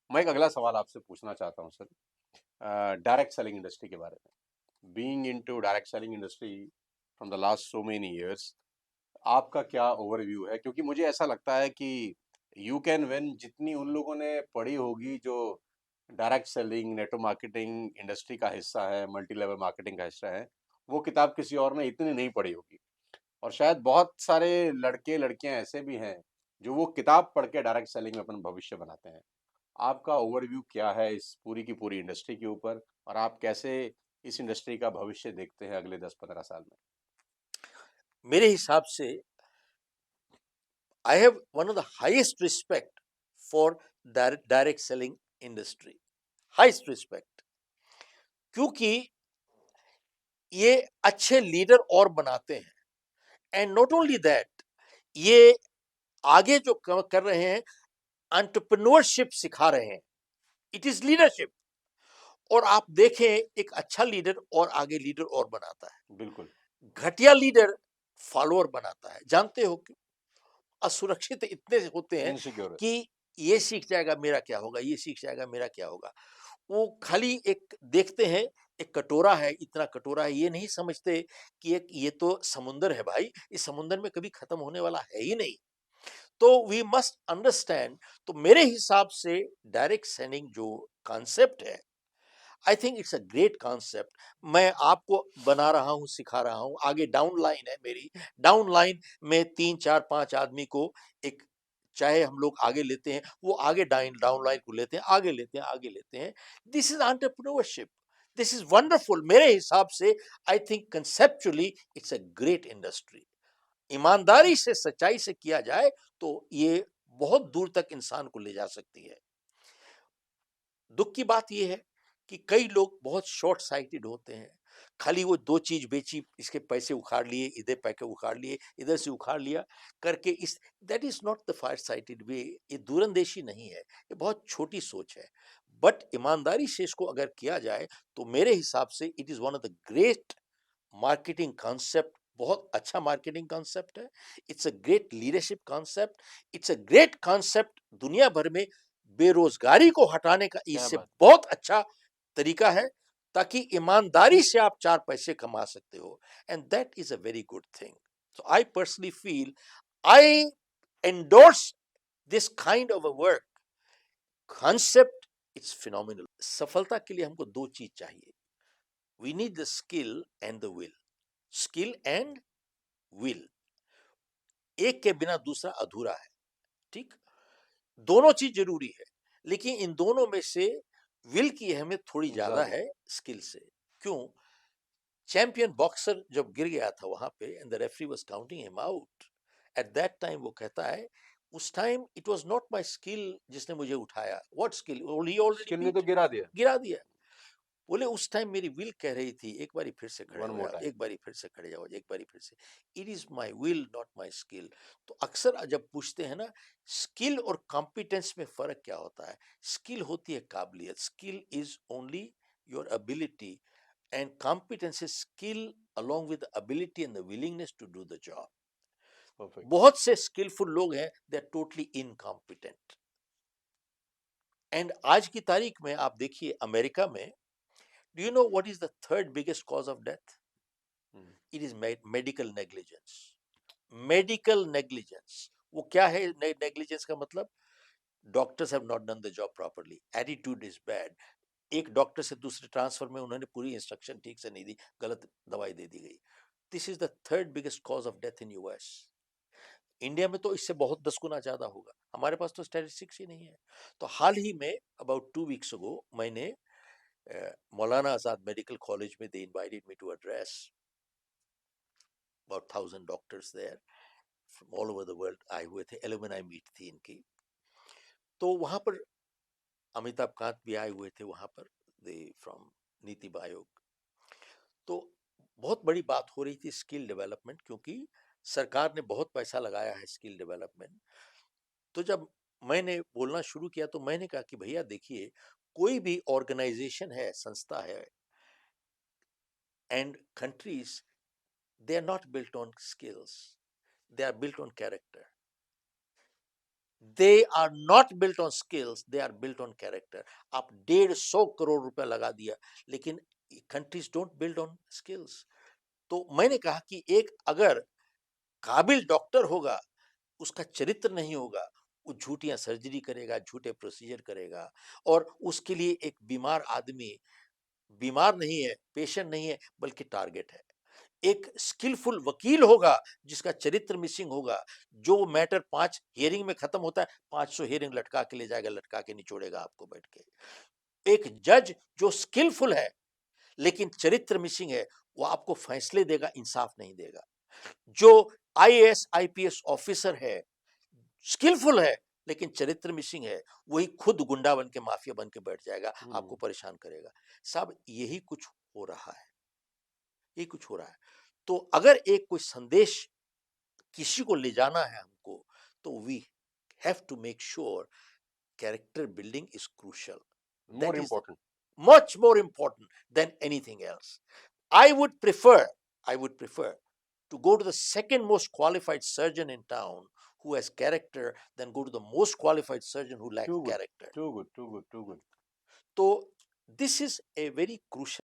मैं एक अगला सवाल आपसे पूछना चाहता हूँ सर, डायरेक्ट सेलिंग इंडस्ट्री के बारे में। Being into direct selling industry from the last so many years, आपका क्या ओवरव्यू है? क्योंकि मुझे ऐसा लगता है कि यू कैन विन जितनी उन लोगों ने पढ़ी होगी जो direct selling, network marketing industry का हिस्सा है, मल्टी लेवल मार्केटिंग का हिस्सा है, वो किताब किसी और ने इतनी नहीं पढ़ी होगी। और शायद बहुत सारे लड़के लड़कियां ऐसे भी हैं जो वो किताब पढ़ के डायरेक्ट सेलिंग में अपना भविष्य बनाते हैं। आपका ओवरव्यू क्या है इस पूरी की पूरी इंडस्ट्री के ऊपर, और आप कैसे इस इंडस्ट्री का भविष्य देखते हैं अगले 10-15 साल में? मेरे हिसाब से I have one of the highest respect for direct selling industry, highest respect, क्योंकि ये अच्छे लीडर और बनाते हैं। एंड नॉट ओनली दैट, ये आगे जो कर रहे हैं एंटरप्रेन्योरशिप सिखा रहे हैं, इट इज लीडरशिप। और आप देखें, एक अच्छा लीडर और आगे लीडर और बनाता है, बिल्कुल। घटिया लीडर फॉलोअर बनाता है। जानते हो कि असुरक्षित इतने होते हैं इनसिक्योर। कि ये सीख जाएगा मेरा क्या होगा, ये सीख जाएगा मेरा क्या होगा। वो खाली एक देखते हैं, एक कटोरा है, इतना कटोरा है, ये नहीं समझते कि एक ये तो समुंदर है भाई, इस समुंदर में कभी खत्म होने वाला है ही नहीं। तो वी मस्ट अंडरस्टैंड। तो मेरे हिसाब से डायरेक्ट सेलिंग जो कॉन्सेप्ट है, I think it's a great concept. मैं आपको बना रहा हूं, सिखा रहा हूं, आगे डाउन लाइन है मेरी। डाउन लाइन में 3 4 5 आदमी को एक, चाहे हम लोग आगे लेते हैं, वो आगे डाउन डाउन लाइन को लेते हैं, आगे लेते हैं, आगे लेते हैं। This is entrepreneurship, this is wonderful. मेरे हिसाब से I think conceptually it's a great industry. ईमानदारी से, सच्चाई से किया जाए तो ये बहुत दूर तक इंसान को ले जा सकती है। दुख की बात यह है कि कई लोग बहुत शॉर्ट साइटेड होते हैं, खाली वो दो चीज बेची, इसके पैसे उखाड़ लिए, इधर पैके उखाड़ लिए, इधर से उखाड़ लिया करके, इस that is not the farsighted way. ये दूरंदेशी नहीं है, ये बहुत छोटी सोच है। बट ईमानदारी से इसको अगर किया जाए तो मेरे हिसाब से it is one of the great marketing concept. बहुत अच्छा मार्केटिंग कॉन्सेप्ट है। It's a great leadership concept. It's a great concept दुनिया भर में बेरोजगारी को हटाने का क्या इससे बात। बहुत अच्छा तरीका है, ताकि ईमानदारी से आप 4 पैसे कमा सकते हो। And that is a very good thing. So I personally feel, I endorse this kind of a work concept. It's phenomenal. सफलता के लिए हमको दो चीज चाहिए, we need the skill and the will. Skill and will, एक के बिना दूसरा अधूरा है। ठीक, दोनों चीज जरूरी है, लेकिन इन दोनों में से विल की अहमियत थोड़ी ज्यादा ज्यादा। है स्किल से। क्यों? चैंपियन बॉक्सर जब गिर गया था वहां पे, and the referee was counting him out, at that time वो कहता है, उस time it was not my skill जिसने मुझे उठाया। What skill, he already skill ने तो बीट, गिरा दिया। गिरा दिया। बोले उस टाइम मेरी विल कह रही थी, एक बारी फिर से खड़े वन हो मोर जाओ, टाइम। एक बारी फिर से खड़े जाओ, एक बारी फिर से। It is my will not my skill. तो अक्सर जब पूछते हैं ना, स्किल और कॉम्पिटेंस में फर्क क्या होता है? स्किल होती है काबिलियत, skill is only your ability, and competence is skill along with the ability and the willingness to do the job. Perfect. बहुत से स्किलफुल लोग हैं, they are totally incompetent. And आज की तारीख में आप देखिए अमेरिका में, do you know what is the third biggest cause of death? It is medical negligence. Medical negligence, वो क्या है नेग्लिजेंस का मतलब? Doctors have not done the job properly, attitude is bad. एक डॉक्टर से दूसरे ट्रांसफर में उन्होंने पूरी इंस्ट्रक्शन ठीक से नहीं दी, गलत दवाई दे दी गई। This is the third biggest cause of death in US. India में तो इससे बहुत 10 गुना ज्यादा होगा, हमारे पास तो स्टैटिस्टिक्स ही नहीं है। तो हाल ही में अबाउट 2 वीक्स अगो मैंने मौलाना आजाद मेडिकल कॉलेज में, they invited me to address about 1,000 doctors there from all over the world आए हुए थे, एलुमनाई मीट थी इनकी। तो वहां पर अमिताभ कांत भी आए हुए थे वहां पर, दे फ्रॉम नीति आयोग। तो बहुत बड़ी बात हो रही थी स्किल डेवलपमेंट, क्योंकि सरकार ने बहुत पैसा लगाया है स्किल डेवलपमेंट। तो जब मैंने बोलना शुरू किया तो मैंने कहा कि भैया देखिए, कोई भी ऑर्गेनाइजेशन है, संस्था है, and countries, they are not built on skills, they are built on character. they are not built on skills, they are built on character. आप 150 करोड़ रुपया लगा दिया, लेकिन countries don't build on skills. तो मैंने कहा कि एक अगर काबिल डॉक्टर होगा, उसका चरित्र नहीं होगा, वो झूठियां सर्जरी करेगा, झूठे प्रोसीजर करेगा, और उसके लिए एक बीमार आदमी बीमार नहीं है, पेशेंट नहीं है, बल्कि टारगेट है। एक स्किलफुल वकील होगा जिसका चरित्र मिसिंग होगा, जो मैटर 5 हियरिंग में खत्म होता है, 500 हियरिंग लटका के ले जाएगा, लटका के निचोड़ेगा आपको बैठ के। एक जज जो स्किलफुल है लेकिन चरित्र मिसिंग है, वो आपको फैसले देगा, इंसाफ नहीं देगा। जो आईएएस आईपीएस ऑफिसर है, स्किलफुल है लेकिन चरित्र मिसिंग है, वही खुद गुंडा बन के माफिया बन के बैठ जाएगा, आपको परेशान करेगा। साहब यही कुछ हो रहा है, यही कुछ हो रहा है। तो अगर एक कोई संदेश किसी को ले जाना है हमको, तो we have to make sure character building is crucial, More that is important. much more important than anything else. I would prefer to go to the second most qualified surgeon in town who has character than go to the most qualified surgeon who lacks Too good. character. Too good. Too good. Too good. So this is a very crucial